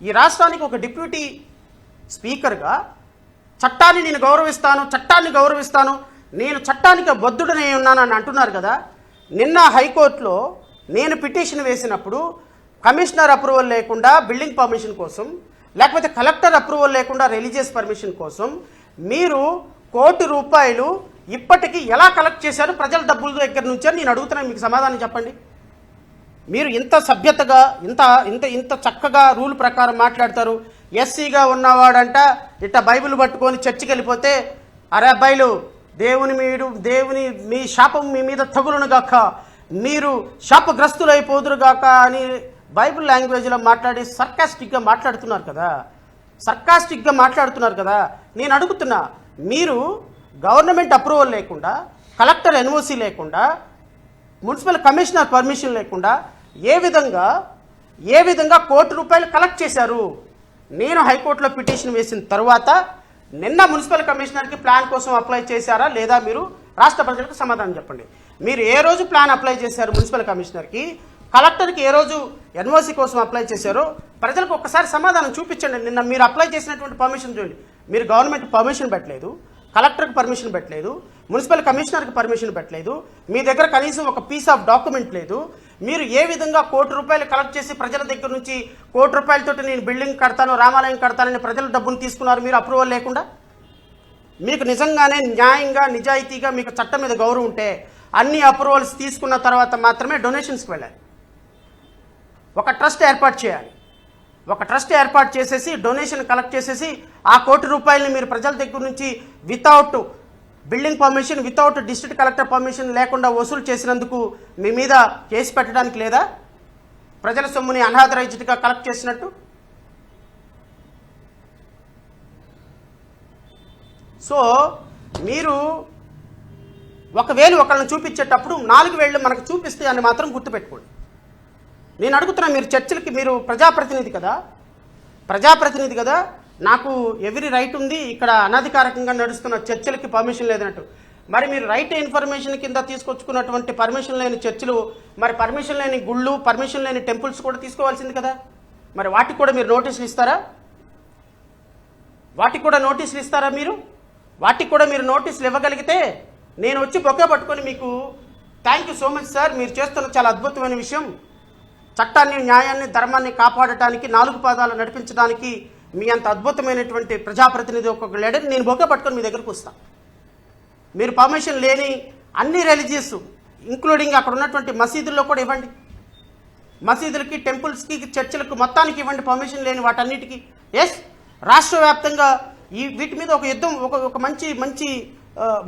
ఈ రాష్ట్రానికి ఒక డిప్యూటీ స్పీకర్గా చట్టాన్ని నేను గౌరవిస్తాను, నేను చట్టానికి బద్ధుడనే ఉన్నానని అంటున్నారు కదా. నిన్న హైకోర్టులో నేను పిటిషన్ వేసినప్పుడు కమిషనర్ అప్రూవల్ లేకుండా బిల్డింగ్ పర్మిషన్ కోసం, లేకపోతే కలెక్టర్ అప్రూవల్ లేకుండా రిలీజియస్ పర్మిషన్ కోసం మీరు ₹1 కోటి ఇప్పటికీ ఎలా కలెక్ట్ చేశారు ప్రజల డబ్బుల దగ్గర నుంచి అని నేను అడుగుతున్నాను. మీకు సమాధానం చెప్పండి. మీరు ఇంత సభ్యతగా ఇంత ఇంత ఇంత చక్కగా రూల్ ప్రకారం మాట్లాడతారు. ఎస్సీగా ఉన్నవాడంట ఇట్ట బైబిల్ పట్టుకొని చర్చికి వెళ్ళిపోతే, అరే అబ్బాయిలు దేవుని మీ శాపం మీ మీద తగులును గాక, మీరు శాపగ్రస్తులైపోదురు గాక అని బైబిల్ లాంగ్వేజ్లో మాట్లాడి సర్కాస్టిక్గా మాట్లాడుతున్నారు కదా. నేను అడుగుతున్నా, మీరు గవర్నమెంట్ అప్రూవల్ లేకుండా, కలెక్టర్ ఎన్ఓసి లేకుండా, మున్సిపల్ కమిషనర్ పర్మిషన్ లేకుండా ఏ విధంగా ₹1 కోటి కలెక్ట్ చేశారు? నేను హైకోర్టులో పిటిషన్ వేసిన తర్వాత నిన్న మున్సిపల్ కమిషనర్కి ప్లాన్ కోసం అప్లై చేశారా లేదా? మీరు రాష్ట్ర ప్రజలకు సమాధానం చెప్పండి. మీరు ఏ రోజు ప్లాన్ అప్లై చేశారు మున్సిపల్ కమిషనర్కి, కలెక్టర్కి ఏ రోజు ఎన్ఓసి కోసం అప్లై చేశారో ప్రజలకు ఒక్కసారి సమాధానం చూపించండి. నిన్న మీరు అప్లై చేసినటువంటి పర్మిషన్ చూడండి. మీరు గవర్నమెంట్ పర్మిషన్ పెట్టలేదు, కలెక్టర్కి పర్మిషన్ పెట్టలేదు, మున్సిపల్ కమిషనర్కి పర్మిషన్ పెట్టలేదు, మీ దగ్గర కనీసం ఒక పీస్ ఆఫ్ డాక్యుమెంట్ లేదు. మీరు ఏ విధంగా ₹1 కోటి కలెక్ట్ చేసి ప్రజల దగ్గర నుంచి ₹1 కోటి నేను బిల్డింగ్ కడతాను, రామాలయం కడతానని ప్రజల డబ్బును తీసుకున్నారు మీరు అప్రూవల్ లేకుండా? మీకు నిజంగానే న్యాయంగా నిజాయితీగా మీకు చట్టం మీద గౌరవం ఉంటే అన్ని అప్రూవల్స్ తీసుకున్న తర్వాత మాత్రమే డొనేషన్స్కి వెళ్ళాలి. ఒక ట్రస్ట్ ఏర్పాటు చేసేసి డొనేషన్ కలెక్ట్ చేసేసి ఆ ₹1 కోటి మీరు ప్రజల దగ్గర నుంచి without building permission, without district collector permission లేకుండా వసూలు చేసినందుకు మీ మీద కేసు పెట్టడానికి లేదా? ప్రజల సొమ్ముని అన్ఆథరైజ్డ్గా కలెక్ట్ చేసినట్టు. సో మీరు ఒకళ్ళని చూపించేటప్పుడు 4 వేళ్ళు మనకు చూపిస్తే అని మాత్రం గుర్తుపెట్టుకోండి. నేను అడుగుతున్నా, మీరు చర్చలకి, మీరు ప్రజాప్రతినిధి కదా, నాకు ఎవరి రైట్ ఉంది, ఇక్కడ అనధికారికంగా నడుస్తున్న చర్చలకి పర్మిషన్ లేదన్నట్టు. మరి మీరు రైట్ ఇన్ఫర్మేషన్ కింద తీసుకొచ్చుకున్నటువంటి పర్మిషన్ లేని చర్చలు, మరి పర్మిషన్ లేని గుళ్ళు, పర్మిషన్ లేని టెంపుల్స్ కూడా తీసుకోవాల్సింది కదా. మరి వాటికి కూడా మీరు నోటీసులు ఇస్తారా? మీరు వాటికి కూడా మీరు నోటీసులు ఇవ్వగలిగితే నేను వచ్చి బొకే పట్టుకొని మీకు thank you so much sir, మీరు చేస్తున్న చాలా అద్భుతమైన విషయం, చట్టాన్ని, న్యాయాన్ని, ధర్మాన్ని కాపాడటానికి, 4 పాదాలు నడిపించడానికి మీ అంత అద్భుతమైనటువంటి ప్రజాప్రతినిధి ఒక లీడర్ నేను బొకే పట్టుకొని మీ దగ్గరకు వస్తాను. మీరు పర్మిషన్ లేని అన్ని రిలీజియస్ ఇంక్లూడింగ్ అక్కడ ఉన్నటువంటి మసీదుల్లో కూడా ఇవ్వండి, మసీదులకి, టెంపుల్స్కి, చర్చిలకు మొత్తానికి ఇవ్వండి పర్మిషన్ లేని వాటన్నిటికీ. ఎస్, రాష్ట్ర వ్యాప్తంగా వీటి మీద ఒక యుద్ధం, ఒక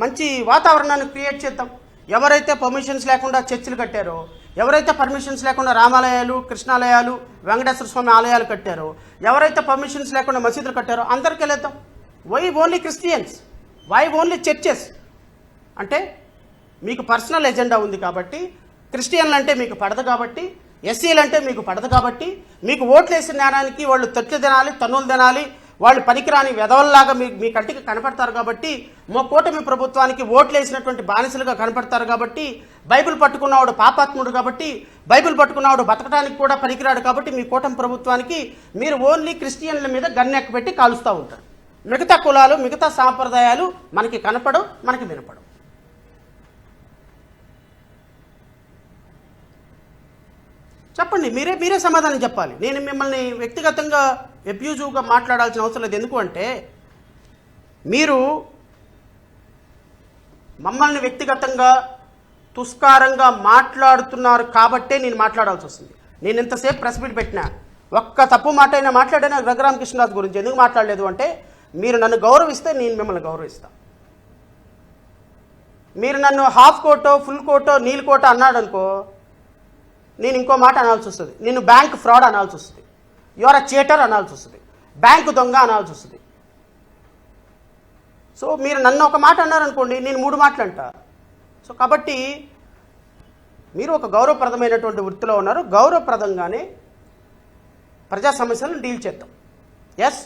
మంచి వాతావరణాన్ని క్రియేట్ చేద్దాం. ఎవరైతే పర్మిషన్స్ లేకుండా చర్చిలు కట్టారో, ఎవరైతే పర్మిషన్స్ లేకుండా రామాలయాలు, కృష్ణాలయాలు, వెంకటేశ్వర స్వామి ఆలయాలు కట్టారో, ఎవరైతే పర్మిషన్స్ లేకుండా మసీదులు కట్టారో అందరికీ వెళ్తాం. Why only Christians, why only churches? అంటే మీకు పర్సనల్ ఎజెండా ఉంది కాబట్టి, క్రిస్టియన్లు అంటే మీకు పడదు కాబట్టి, ఎస్సీలు అంటే మీకు పడదు కాబట్టి, మీకు ఓట్లు వేసిన నేరానికి వాళ్ళు తట్లు తినాలి, తన్నులు తినాలి, వాళ్ళు పనికిరాని వెధవల్లాగా మీ కంటికి కనపడతారు కాబట్టి, కూటమి ప్రభుత్వానికి ఓట్లు వేసినటువంటి బానిసలుగా కనపడతారు కాబట్టి, బైబిల్ పట్టుకున్నవాడు పాపాత్ముడు కాబట్టి, బైబిల్ పట్టుకున్నవాడు బతకడానికి కూడా పనికిరాడు కాబట్టి మీ కూటమి ప్రభుత్వానికి మీరు ఓన్లీ క్రిస్టియన్ల మీద గన్నెక్క పెట్టి కాలుస్తూ ఉంటారు. మిగతా కులాలు, మిగతా సాంప్రదాయాలు మనకి కనపడవు, మనకి వినపడవు. చెప్పండి, మీరే సమాధానం చెప్పాలి. నేను మిమ్మల్ని వ్యక్తిగతంగా అబ్యూజివ్గా మాట్లాడాల్సిన అవసరం లేదు. ఎందుకు అంటే మీరు మమ్మల్ని వ్యక్తిగతంగా తుస్కారంగా మాట్లాడుతున్నారు కాబట్టే నేను మాట్లాడాల్సి వస్తుంది. నేను ఇంతసేపు ప్రెస్ మీట్ పెట్టినా, ఒక్క తప్పు మాట అయినా మాట్లాడినా రఘురామకృష్ణరాజు గురించి ఎందుకు మాట్లాడలేదు అంటే, మీరు నన్ను గౌరవిస్తే నేను మిమ్మల్ని గౌరవిస్తాను. మీరు నన్ను హాఫ్ కోటో, ఫుల్ కోటో, నీల్ కోటో అన్నాడు అనుకో, నేను ఇంకో మాట అనాల్సి వస్తుంది. నేను బ్యాంక్ ఫ్రాడ్ అనాల్సి వస్తుంది, యువర్ అ చీటర్ అనాల్సి వస్తుంది, బ్యాంకు దొంగ అనాల్సి వస్తుంది. సో మీరు నన్ను ఒక మాట అన్నారనుకోండి, నేను 3 మాటలు అంటా. సో కాబట్టి మీరు ఒక గౌరవప్రదమైనటువంటి వృత్తిలో ఉన్నారు, గౌరవప్రదంగానే ప్రజా సమస్యలను డీల్ చేద్దాం. ఎస్,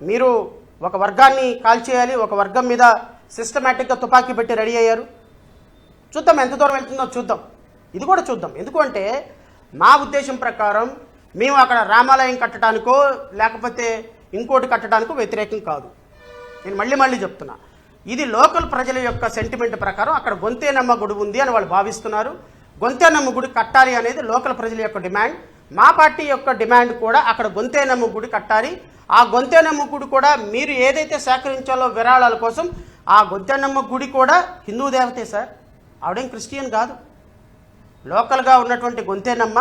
మీరు ఒక వర్గాన్ని కాల్చేయాలి, ఒక వర్గం మీద సిస్టమేటిక్గా తుపాకీ పెట్టి రెడీ అయ్యారు. చూద్దాం ఎంత దూరం వెళ్తుందో చూద్దాం, ఇది కూడా చూద్దాం. ఎందుకంటే మా ఉద్దేశం ప్రకారం మేము అక్కడ రామాలయం కట్టడానికో లేకపోతే ఇంకోటి కట్టడానికో వ్యతిరేకం కాదు. నేను మళ్ళీ చెప్తున్నా, ఇది లోకల్ ప్రజల యొక్క సెంటిమెంట్ ప్రకారం అక్కడ గొంతేనమ్మ గుడి ఉంది అని వాళ్ళు భావిస్తున్నారు. గొంతేనమ్మ గుడి కట్టాలి అనేది లోకల్ ప్రజల యొక్క డిమాండ్. మా పార్టీ యొక్క డిమాండ్ కూడా అక్కడ గొంతేనమ్మ గుడి కట్టాలి. ఆ గొంతేనమ్మ గుడి కూడా మీరు ఏదైతే సేకరించాలో విరాళాల కోసం, ఆ గొంతేనమ్మ గుడి కూడా హిందూ దేవతే సార్, ఆవిడేం క్రిస్టియన్ కాదు. లోకల్గా ఉన్నటువంటి గొంతేనమ్మ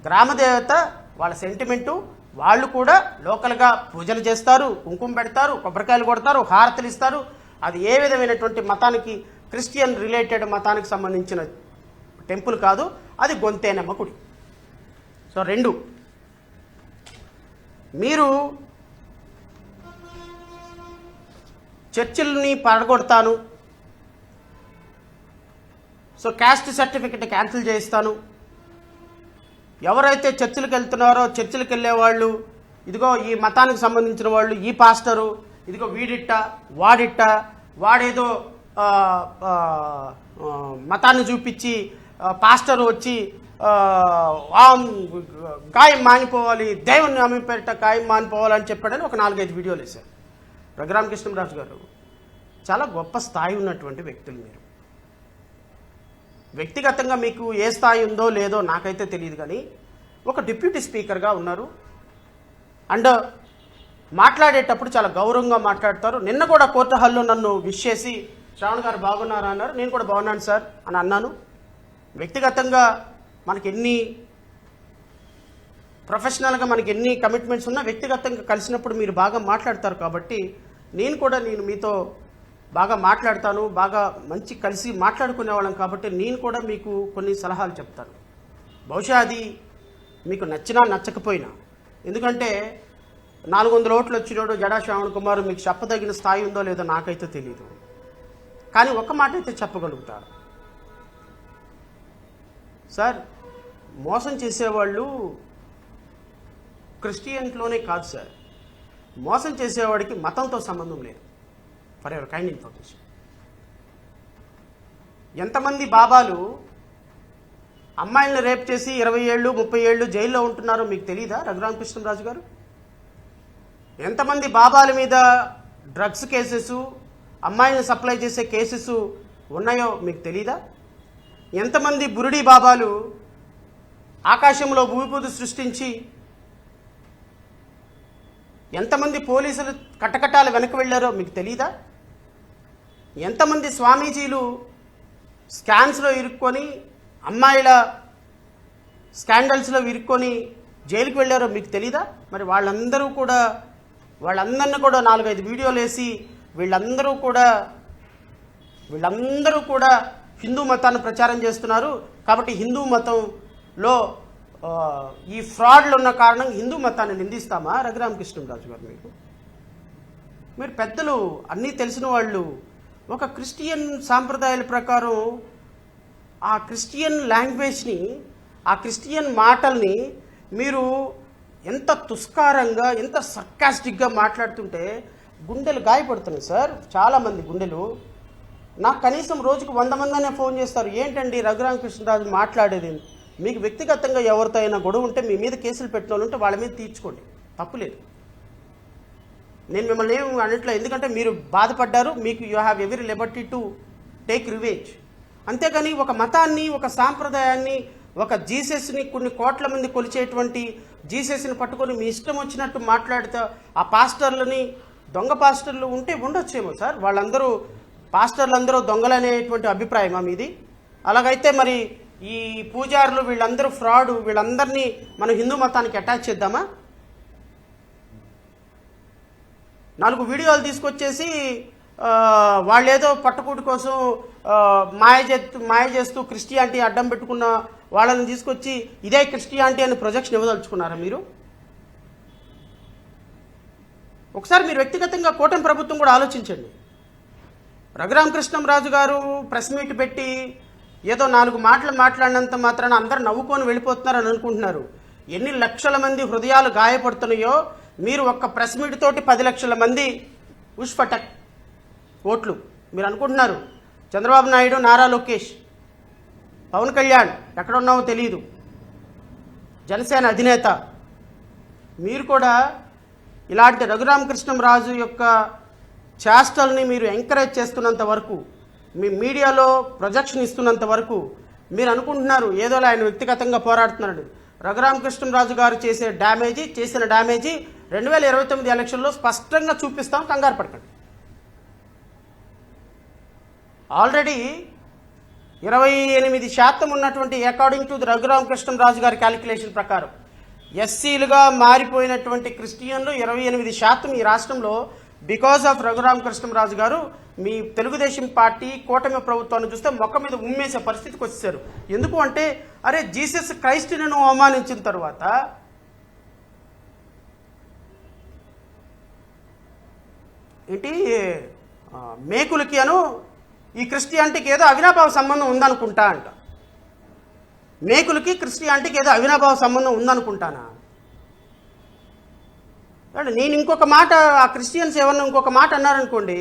గ్రామదేవత వాళ్ళ సెంటిమెంటు. వాళ్ళు కూడా లోకల్గా పూజలు చేస్తారు, కుంకుమ పెడతారు, కొబ్బరికాయలు కొడతారు, హారతులు ఇస్తారు. అది ఏ విధమైనటువంటి మతానికి, క్రిస్టియన్ రిలేటెడ్ మతానికి సంబంధించిన టెంపుల్ కాదు, అది గొంతేనమ్మ గుడి. సో 2, మీరు చర్చిల్ని పడగొడతాను, సో క్యాస్ట్ సర్టిఫికెట్ క్యాన్సిల్ చేయిస్తాను, ఎవరైతే చర్చిలకు వెళ్తున్నారో చర్చిలకు వెళ్ళేవాళ్ళు, ఇదిగో ఈ మతానికి సంబంధించిన వాళ్ళు, ఈ పాస్టరు ఇదిగో వాడిట్ట వాడేదో మతాన్ని చూపించి పాస్టర్ వచ్చి గాయం మానిపోవాలి, దేవుని అమ్మిపేట గాయం మానిపోవాలని చెప్పాడని ఒక 4-5 వీడియోలు వేశారు. రఘురామకృష్ణరాజు గారు చాలా గొప్ప స్థాయి ఉన్నటువంటి వ్యక్తులు. మీరు వ్యక్తిగతంగా మీకు ఏ స్థాయి ఉందో లేదో నాకైతే తెలియదు, కానీ ఒక డిప్యూటీ స్పీకర్గా ఉన్నారు. అండ్ మాట్లాడేటప్పుడు చాలా గౌరవంగా మాట్లాడతారు. నిన్న కూడా కోర్టు హాల్లో నన్ను విష్ చేసి శ్రావణ్ గారు బాగున్నారా అన్నారు. నేను కూడా బాగున్నాను సార్ అని అన్నాను. వ్యక్తిగతంగా మనకి ఎన్ని ప్రొఫెషనల్గా మనకి ఎన్ని కమిట్మెంట్స్ ఉన్నా వ్యక్తిగతంగా కలిసినప్పుడు మీరు బాగా మాట్లాడతారు. కాబట్టి నేను మీతో బాగా మాట్లాడతాను, బాగా మంచి కలిసి మాట్లాడుకునే వాళ్ళం. కాబట్టి నేను కూడా మీకు కొన్ని సలహాలు చెప్తాను. బహుశా అది మీకు నచ్చినా నచ్చకపోయినా, ఎందుకంటే 400 ఓట్లు వచ్చినోడు జడా శ్రావణ్ కుమార్ మీకు చెప్పదగిన స్థాయి ఉందో లేదో నాకైతే తెలియదు. కానీ ఒక మాట అయితే చెప్పగలుగుతారు సార్, మోసం చేసేవాళ్ళు క్రిస్టియన్స్లోనే కాదు సార్, మోసం చేసేవాడికి మతంతో సంబంధం లేదు. ఫర్ ఎవర్ కైండ్ ఇన్ఫర్మేషన్, ఎంతమంది బాబాలు అమ్మాయిలను రేప్ చేసి 20 ఏళ్ళు 30 ఏళ్ళు జైల్లో ఉంటున్నారో మీకు తెలీదా రఘురామకృష్ణరాజు గారు? ఎంతమంది బాబాల మీద డ్రగ్స్ కేసెస్, అమ్మాయిలను సప్లై చేసే కేసెస్ ఉన్నాయో మీకు తెలీదా? ఎంతమంది బురుడి బాబాలు ఆకాశంలో భూమిపూజ సృష్టించి, ఎంతమంది పోలీసులు కటకటాలు వెనక్కి వెళ్ళారో మీకు తెలీదా? ఎంతమంది స్వామీజీలు స్కామ్స్లో ఇరుక్కొని, అమ్మాయిల స్కాండల్స్లో ఇరుక్కొని జైలుకి వెళ్ళారో మీకు తెలీదా? మరి వాళ్ళందరినీ కూడా 4-5 వీడియోలు వేసి వీళ్ళందరూ కూడా హిందూ మతాన్ని ప్రచారం చేస్తున్నారు. కాబట్టి హిందూ మతంలో ఈ ఫ్రాడ్లు ఉన్న కారణం హిందూ మతాన్ని నిందిస్తామా రఘురామకృష్ణరాజు గారు? మీరు పెద్దలు, అన్నీ తెలిసిన వాళ్ళు, ఒక క్రిస్టియన్ సాంప్రదాయాల ప్రకారం ఆ క్రిస్టియన్ లాంగ్వేజ్ని, ఆ క్రిస్టియన్ మాటల్ని మీరు ఎంత తుస్కారంగా, ఎంత సర్కాస్టిక్గా మాట్లాడుతుంటే గుండెలు గాయపడుతున్నాయి సార్. చాలామంది గుండెలు. నాకు కనీసం రోజుకు 100 మందినే ఫోన్ చేస్తారు, ఏంటండి రఘురామకృష్ణరాజు మాట్లాడేది? మీకు వ్యక్తిగతంగా ఎవరితో అయినా గొడవ ఉంటే, మీ మీద కేసులు పెట్టిన వాళ్ళు ఉంటే వాళ్ళ మీద తీర్చుకోండి, తప్పులేదు. నేను మిమ్మల్ని ఏమి అనట్లేదు, ఎందుకంటే మీరు బాధపడ్డారు, మీకు you have every Liberty to take revenge. అంతేకాని ఒక మతాన్ని, ఒక సాంప్రదాయాన్ని, ఒక జీసస్ని, కొన్ని కోట్ల మంది కొలిచేటువంటి జీసస్ని పట్టుకొని మీ ఇష్టం వచ్చినట్టు మాట్లాడితే, ఆ పాస్టర్లని, దొంగ పాస్టర్లు ఉంటే ఉండొచ్చేమో సార్, వాళ్ళందరూ పాస్టర్లందరూ దొంగలనేటువంటి అభిప్రాయమా మీది? అలాగైతే మరి ఈ పూజారులు వీళ్ళందరూ ఫ్రాడ్, వీళ్ళందరినీ మనం హిందూ మతానికి అటాచ్ చేద్దామా? 4 వీడియోలు తీసుకొచ్చేసి వాళ్ళేదో పట్టుకూటి కోసం మాయ చేస్తూ క్రిస్టియానిటీ అడ్డం పెట్టుకున్న వాళ్ళని తీసుకొచ్చి ఇదే క్రిస్టియానిటీ అని ప్రొజెక్షన్ ఇవ్వదలుచుకున్నారా మీరు? ఒకసారి మీరు వ్యక్తిగతంగా కూటమి ప్రభుత్వం కూడా ఆలోచించండి. రఘురామకృష్ణరాజు గారు ప్రెస్ మీట్ పెట్టి ఏదో 4 మాటలు మాట్లాడినంత మాత్రాన అందరూ నవ్వుకొని వెళ్ళిపోతున్నారని అనుకుంటున్నారు. ఎన్ని లక్షల మంది హృదయాలు గాయపడుతున్నాయో మీరు ఒక్క ప్రెస్ మీట్ తోటి 10 లక్షల మంది ఉష్పటక్ ఓట్లు మీరు అనుకుంటున్నారు. చంద్రబాబు నాయుడు, నారా లోకేష్, పవన్ కళ్యాణ్ ఎక్కడున్నావో తెలియదు, జనసేన అధినేత, మీరు కూడా ఇలాంటి రఘురామకృష్ణంరాజు యొక్క చేష్టల్ని మీరు ఎంకరేజ్ చేస్తున్నంత వరకు, మీ మీడియాలో ప్రొజెక్షన్ ఇస్తున్నంత వరకు మీరు అనుకుంటున్నారు ఏదోలా ఆయన వ్యక్తిగతంగా పోరాడుతున్నాడు. రఘురామకృష్ణంరాజు గారు చేసిన డ్యామేజీ 2029 ఎలక్షన్లో స్పష్టంగా చూపిస్తాం, కంగారు పడకండి. ఆల్రెడీ 28% ఉన్నటువంటి అకార్డింగ్ టు ది రఘురామకృష్ణంరాజు గారి క్యాలిక్యులేషన్ ప్రకారం ఎస్సీలుగా మారిపోయినటువంటి క్రిస్టియన్లు 28% ఈ రాష్ట్రంలో బికాజ్ ఆఫ్ రఘురామకృష్ణంరాజు గారు మీ తెలుగుదేశం పార్టీ కూటమి ప్రభుత్వాన్ని చూస్తే మొక్క మీద ఉమ్మేసే పరిస్థితికి వచ్చేసారు. ఎందుకు అంటే, అరే జీసస్ క్రైస్ట్ని నువ్వు అవమానించిన తర్వాత ఏంటి మేకులకి ఈ క్రిస్టియానిటీకి ఏదో అవినాభావ సంబంధం ఉందనుకుంటా అంట. మేకులకి క్రిస్టియానిటీకి ఏదో అవినాభావ సంబంధం ఉందనుకుంటానా? అంటే నేను ఇంకొక మాట, ఆ క్రిస్టియన్స్ ఎవరన్నా ఇంకొక మాట అన్నారనుకోండి,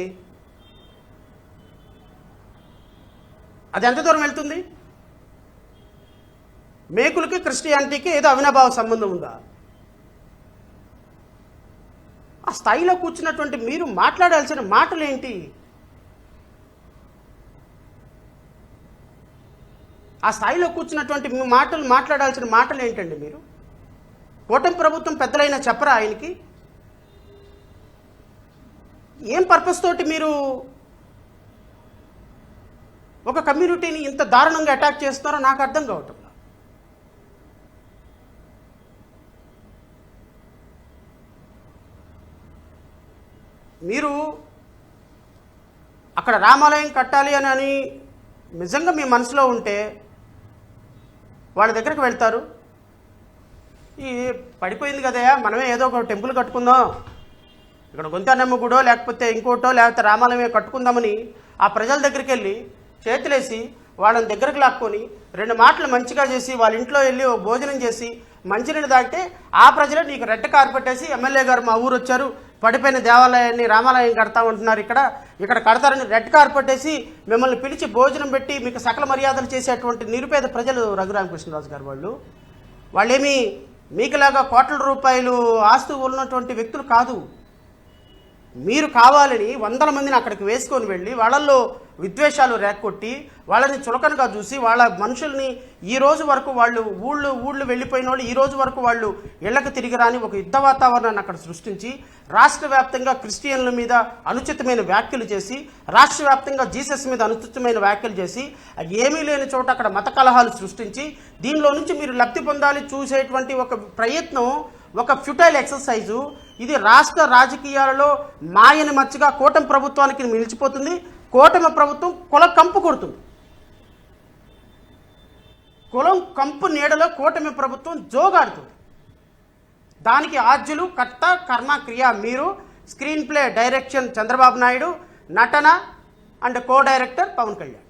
అది ఎంత దూరం వెళ్తుంది? మేకులకి క్రిస్టియానిటీకి ఏదో అవినాభావ సంబంధం ఉందా? ఆ స్థాయిలో కూర్చున్నటువంటి మీరు మాట్లాడాల్సిన మాటలు ఏంటి? ఆ స్థాయిలో కూర్చున్నటువంటి మీ మాట్లాడాల్సిన మాటలు ఏంటండి? మీరు కూటమి ప్రభుత్వం పెద్దలైనా చెప్పరా ఆయనకి? ఏం పర్పస్ తోటి మీరు ఒక కమ్యూనిటీని ఇంత దారుణంగా అటాక్ చేస్తున్నారో నాకు అర్థం కావటం. మీరు అక్కడ రామాలయం కట్టాలి అని నిజంగా మీ మనసులో ఉంటే వాళ్ళ దగ్గరికి వెళ్తారు. ఈ పడిపోయింది కదయా, మనమే ఏదో ఒక టెంపుల్ కట్టుకుందాం, ఇక్కడ గొంతనమ్మ గుడో లేకపోతే ఇంకోటో లేకపోతే రామాలయమే కట్టుకుందామని ఆ ప్రజల దగ్గరికి వెళ్ళి చేతులేసి వాళ్ళని దగ్గరకు లాక్కొని 2 మాటలు మంచిగా చేసి వాళ్ళ ఇంట్లో వెళ్ళి ఓ భోజనం చేసి మంచినీళ్ళు తాగితే ఆ ప్రజలే నీకు రెడ్ కార్పెట్ వేసి ఎమ్మెల్యే గారు మా ఊరు వచ్చారు, పడిపోయిన దేవాలయాన్ని రామాలయం కడతామంటున్నారు, ఇక్కడ కడతారని రెడ్ కార్పెట్ వేసి మిమ్మల్ని పిలిచి భోజనం పెట్టి మీకు సకల మర్యాదలు చేసేటువంటి నిరుపేద ప్రజలు రఘురామకృష్ణరాజు గారు. వాళ్ళేమీ మీకులాగా కోట్ల రూపాయలు ఆస్తు ఉన్నటువంటి వ్యక్తులు కాదు. మీరు కావాలని 100 మందిని అక్కడికి వేసుకొని వెళ్ళి వాళ్ళల్లో విద్వేషాలు రేక్కొట్టి వాళ్ళని చులకనగా చూసి వాళ్ళ మనుషుల్ని ఈ రోజు వరకు వాళ్ళు ఊళ్ళు వెళ్ళిపోయిన వాళ్ళు ఈ రోజు వరకు వాళ్ళు ఇళ్లకు తిరిగి రాని ఒక యుద్ధ వాతావరణాన్ని అక్కడ సృష్టించి రాష్ట్ర వ్యాప్తంగా క్రిస్టియన్ల మీద అనుచితమైన వ్యాఖ్యలు చేసి రాష్ట్ర వ్యాప్తంగా జీసస్ మీద అనుచితమైన వ్యాఖ్యలు చేసి ఏమీ లేని చోట అక్కడ మత కలహాలు సృష్టించి దీనిలో నుంచి మీరు లబ్ధి పొందాలి చూసేటువంటి ఒక ప్రయత్నం, ఒక ఫ్యూటైల్ ఎక్సర్సైజు. ఇది రాష్ట్ర రాజకీయాలలో మాయని మచ్చిగా కూటమి ప్రభుత్వానికి నిలిచిపోతుంది. కూటమి ప్రభుత్వం కులం కంపు కొడుతుంది. కులం కంపు నీడలో కూటమి ప్రభుత్వం జోగాడుతుంది. దానికి ఆద్యులు కర్త కర్మ క్రియ మీరు. Screenplay direction Chandrababu Naidu, నటన and co director Pawan Kalyan.